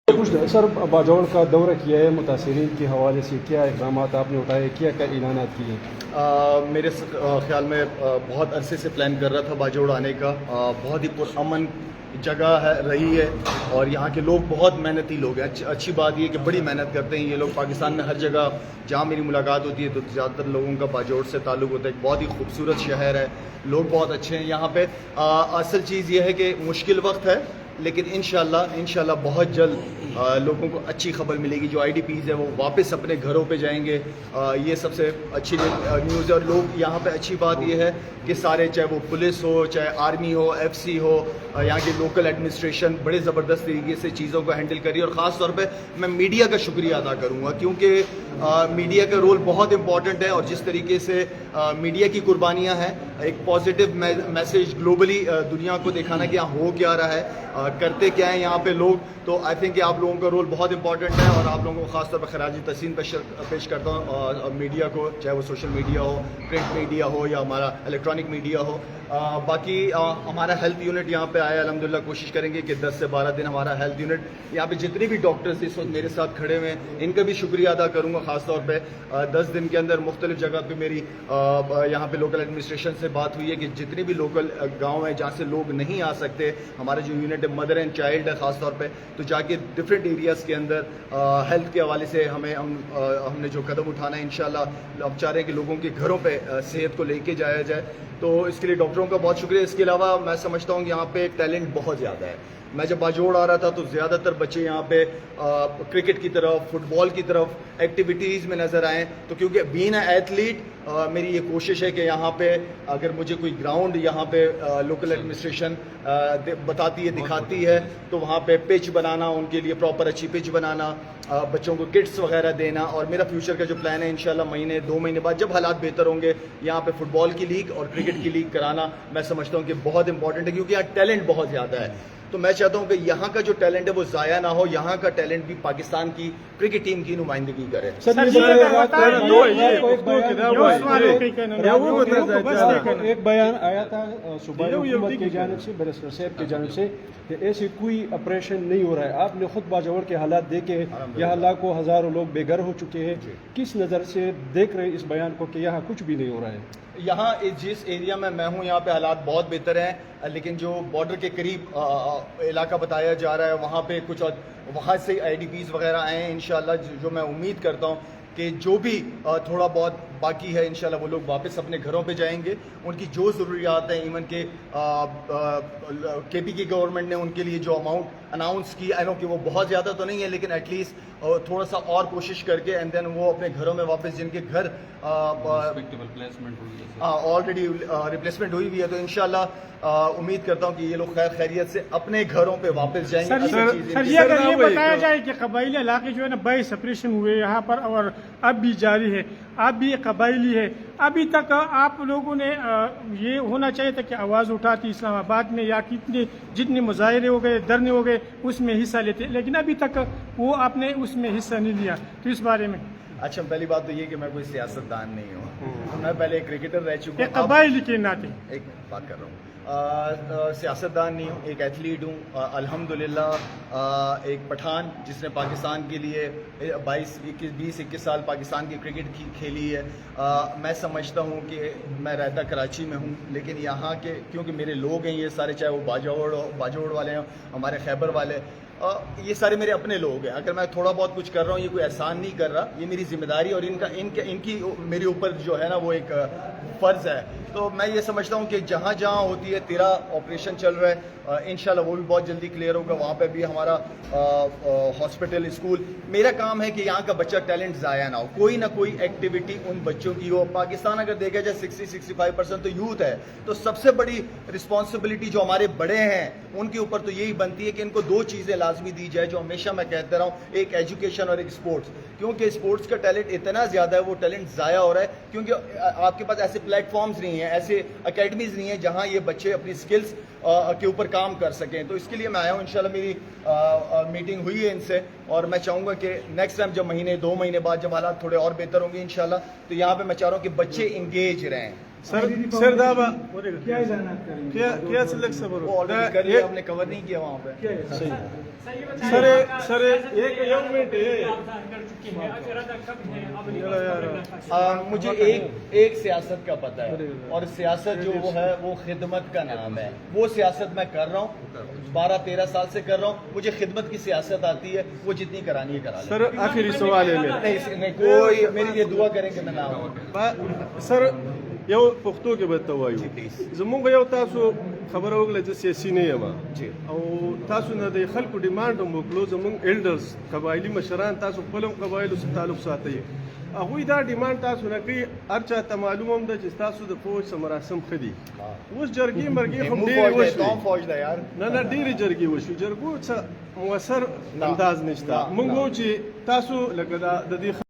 کچھ سر باجوڑ کا دورہ کیا ہے، متاثرین کے حوالے سے کیا اقدامات آپ نے اٹھائے، کیا اعلانات کیے؟ میرے خیال میں بہت عرصے سے پلان کر رہا تھا باجوڑ آنے کا. بہت ہی پرامن جگہ رہی ہے اور یہاں کے لوگ بہت محنتی لوگ ہیں. اچھی بات یہ کہ بڑی محنت کرتے ہیں یہ لوگ. پاکستان میں ہر جگہ جہاں میری ملاقات ہوتی ہے تو زیادہ تر لوگوں کا باجوڑ سے تعلق ہوتا ہے. ایک بہت ہی خوبصورت شہر ہے، لوگ بہت اچھے ہیں یہاں پہ. اصل چیز یہ ہے کہ مشکل وقت ہے لیکن انشاءاللہ بہت جلد لوگوں کو اچھی خبر ملے گی. جو آئی ڈی پیز ہے وہ واپس اپنے گھروں پہ جائیں گے. یہ سب سے اچھی نیوز ہے. اور لوگ یہاں پہ اچھی بات یہ ہے کہ سارے، چاہے وہ پولیس ہو، چاہے آرمی ہو، ایف سی ہو، یہاں کی لوکل ایڈمنسٹریشن بڑے زبردست طریقے سے چیزوں کو ہینڈل کری. اور خاص طور پہ میں میڈیا کا شکریہ ادا کروں گا کیونکہ میڈیا کا رول بہت امپورٹنٹ ہے. اور جس طریقے سے میڈیا کی قربانیاں ہیں، ایک پازیٹیو میسیج گلوبلی دنیا کو دکھانا کہ یہاں ہو کیا رہا ہے، کرتے کیا ہیں یہاں پہ لوگ. تو آئی تھنک کہ آپ لوگوں کا رول بہت امپورٹنٹ ہے اور آپ لوگوں کو خاص طور پہ خراج تحسین پیش کرتا ہوں میڈیا کو، چاہے وہ سوشل میڈیا ہو، پرنٹ میڈیا ہو یا ہمارا الیکٹرانک میڈیا ہو. باقی ہمارا ہیلتھ یونٹ یہاں پہ آیا الحمدللہ. کوشش کریں گے کہ 10 سے 12 دن ہمارا ہیلتھ یونٹ یہاں پہ جتنے بھی ڈاکٹرز اس وقت میرے ساتھ کھڑے ہوئے ہیں ان کا بھی شکریہ ادا کروں گا. خاص طور پہ 10 دن کے اندر مختلف جگہ پہ میری یہاں پہ لوکل ایڈمنسٹریشن سے بات ہوئی ہے کہ جتنے بھی لوکل گاؤں ہیں جہاں سے لوگ نہیں آ سکتے، ہمارا جو یونٹ ہے مدر اینڈ چائلڈ ہے خاص طور پہ، تو جا کے ڈفرینٹ ایریاز کے اندر ہیلتھ کے حوالے سے ہم نے جو قدم اٹھانا ہے انشاءاللہ ہم چاہ رہے ہیں کہ لوگوں کے گھروں پہ صحت کو لے کے جایا جائے. تو اس کے لیے ڈاکٹروں کا بہت شکریہ. اس کے علاوہ میں سمجھتا ہوں کہ یہاں پہ ٹیلنٹ بہت زیادہ ہے. میں جب باجوڑ آ رہا تھا تو زیادہ تر بچے یہاں پہ کرکٹ کی طرف، فٹ بال کی طرف ایکٹیویٹیز میں نظر آئیں. تو کیونکہ بین اے ایتھلیٹ میری یہ کوشش ہے کہ یہاں پہ اگر مجھے کوئی گراؤنڈ یہاں پہ لوکل ایڈمنسٹریشن بتاتی ہے، دکھاتی ہے، تو وہاں پہ پچ بنانا، ان کے لیے پراپر اچھی پچ بنانا، بچوں کو کٹس وغیرہ دینا. اور میرا فیوچر کا جو پلان ہے انشاءاللہ مہینے 2 مہینے بعد جب حالات بہتر ہوں گے یہاں پہ فٹ بال کی لیگ اور کرکٹ کی لیگ کرانا میں سمجھتا ہوں کہ بہت امپورٹنٹ ہے کیونکہ یہاں ٹیلنٹ بہت زیادہ ہے. تو میں چاہتا ہوں کہ یہاں کا جو ٹیلنٹ ہے وہ ضائع نہ ہو، یہاں کا ٹیلنٹ بھی پاکستان کی کرکٹ ٹیم کی نمائندگی کرے. ایک بیان آیا تھا صوبائی حکومت کی جانب سے، بیرسٹر صاحب کی جانب سے، کہ ایسی کوئی آپریشن نہیں ہو رہا ہے. آپ نے خود باجوڑ کے حالات دیکھے، یہاں لاکھوں ہزاروں لوگ بے گھر ہو چکے ہیں. کس نظر سے دیکھ رہے اس بیان کو کہ یہاں کچھ بھی نہیں ہو رہا ہے؟ یہاں جس ایریا میں ہوں یہاں پہ حالات بہت بہتر ہیں لیکن جو بارڈر کے قریب علاقہ بتایا جا رہا ہے وہاں پہ کچھ وہاں سے آئی ڈی پیز وغیرہ آئے ہیں. انشاءاللہ جو میں امید کرتا ہوں کہ جو بھی تھوڑا بہت باقی ہے انشاءاللہ وہ لوگ واپس اپنے گھروں پہ جائیں گے. ان کی جو ضروریات ہیں، ایون کے پی کی گورنمنٹ نے ان کے لیے جو اماؤنٹ اناؤنس کی، آئی نو کہ وہ بہت زیادہ تو نہیں ہے لیکن ایٹ لیسٹ تھوڑا سا اور کوشش کر کے اینڈ دین وہ اپنے گھروں میں واپس، جن کے گھر آلریڈی ریپلیسمنٹ ہوئی ہوئی ہے، تو انشاءاللہ امید کرتا ہوں کہ یہ لوگ خیر خیریت سے اپنے گھروں پہ واپس جائیں گے. سر یہ اگر یہ بتایا جائے کہ قبائلی علاقے جو ہے نا 22 آپریشن ہوئے یہاں پر اور اب بھی جاری ہے، آپ بھی قبائلی ہے، ابھی تک آپ لوگوں نے یہ ہونا چاہیے تھا کہ آواز اٹھاتی اسلام آباد میں یا جتنے مظاہرے ہو گئے، دھرنے ہو گئے، اس میں حصہ لیتے، لیکن ابھی تک وہ آپ نے اس میں حصہ نہیں لیا. تو اس بارے میں اچھا، پہلی بات تو یہ کہ میں کوئی سیاستدان نہیں ہوں، میں پہلے کرکٹر رہ چکا ہوں. قبائلی کے ناطے ایک بات کر رہا ہوں، سیاستدان نہیں ہوں، ایک ایتھلیٹ ہوں. الحمدللہ ایک پٹھان جس نے پاکستان کے لیے 20-21 سال پاکستان کی کرکٹ کھیلی ہے. میں سمجھتا ہوں کہ میں رہتا کراچی میں ہوں لیکن یہاں کے کیونکہ میرے لوگ ہیں یہ سارے، چاہے وہ باجوڑ والے ہیں، ہمارے خیبر والے، یہ سارے میرے اپنے لوگ ہیں. اگر میں تھوڑا بہت کچھ کر رہا ہوں یہ کوئی احسان نہیں کر رہا، یہ میری ذمہ داری اور ان کی میرے اوپر جو ہے نا وہ ایک فرض ہے. تو میں یہ سمجھتا ہوں کہ جہاں جہاں ہوتی ہے 13 آپریشن چل رہا ہے انشاءاللہ وہ بھی بہت جلدی کلیئر ہوگا. وہاں پہ بھی ہمارا ہاسپٹل، اسکول، میرا کام ہے کہ یہاں کا بچہ ٹیلنٹ ضائع نہ ہو، کوئی نہ کوئی ایکٹیویٹی ان بچوں کی ہو. پاکستان اگر دیکھا جائے 60-65% تو یوتھ ہے، تو سب سے بڑی رسپانسبلٹی جو ہمارے بڑے ہیں ان کے اوپر تو یہی بنتی ہے کہ ان کو 2 چیزیں لازمی دی جائے جو ہمیشہ میں کہتا رہا ہوں، ایک ایجوکیشن اور ایک اسپورٹس. کیونکہ اسپورٹس کا ٹیلنٹ اتنا زیادہ ہے، وہ ٹیلنٹ ضائع ہو رہا ہے کیونکہ آپ کے پاس ایسے پلیٹ فارمز نہیں ہیں، ایسے اکیڈمیز نہیں ہیں جہاں یہ بچے اپنی سکلز کے اوپر کام کر سکیں. تو اس کے لیے میں آیا ہوں. انشاءاللہ میری میٹنگ ہوئی ہے ان سے اور میں چاہوں گا کہ نیکسٹ ٹائم جب 2 مہینے بعد جب حالات تھوڑے اور بہتر ہوں گے انشاءاللہ، تو یہاں پہ میں چاہ رہا ہوں کہ بچے انگیج رہیں. سر دابا کیا اعلانات کریں گے؟ کیا سلک صبر وہ already کر لیا ہم نے کور نہیں کیا وہاں پہ سر ایک یوم منٹ مجھے ایک سیاست کا پتہ ہے اور سیاست جو وہ ہے وہ خدمت کا نام ہے. وہ سیاست میں کر رہا ہوں 12-13 سال سے کر رہا ہوں. مجھے خدمت کی سیاست آتی ہے, وہ جتنی کرانی ہے کرا لیں. سر آخری سوال ہے میرا. نہیں کوئی میرے لیے دعا کریں کہ میں نہ ہوں. سر یو پښتو کې به ته وایو زمونږ یو تاسو خبره وکړه چې سیاسي نه یم او تاسو نه د خلکو ډیمانډ هم وکړو زمونږ ایلډرز قبایلي مشران تاسو خپل هم قبایلو سره تعلق ساتئ هغوی دا ډیمانډ تاسو نه کوي هر چا ته معلوم هم ده چې تاسو د فوج څه مراسم ښه دي اوس جرګې مرګې خو ډېرې وشوې نه ډېرې جرګې وشوې جرګو څه مؤثر انداز نشته مونږ وو چې تاسو لکه د دې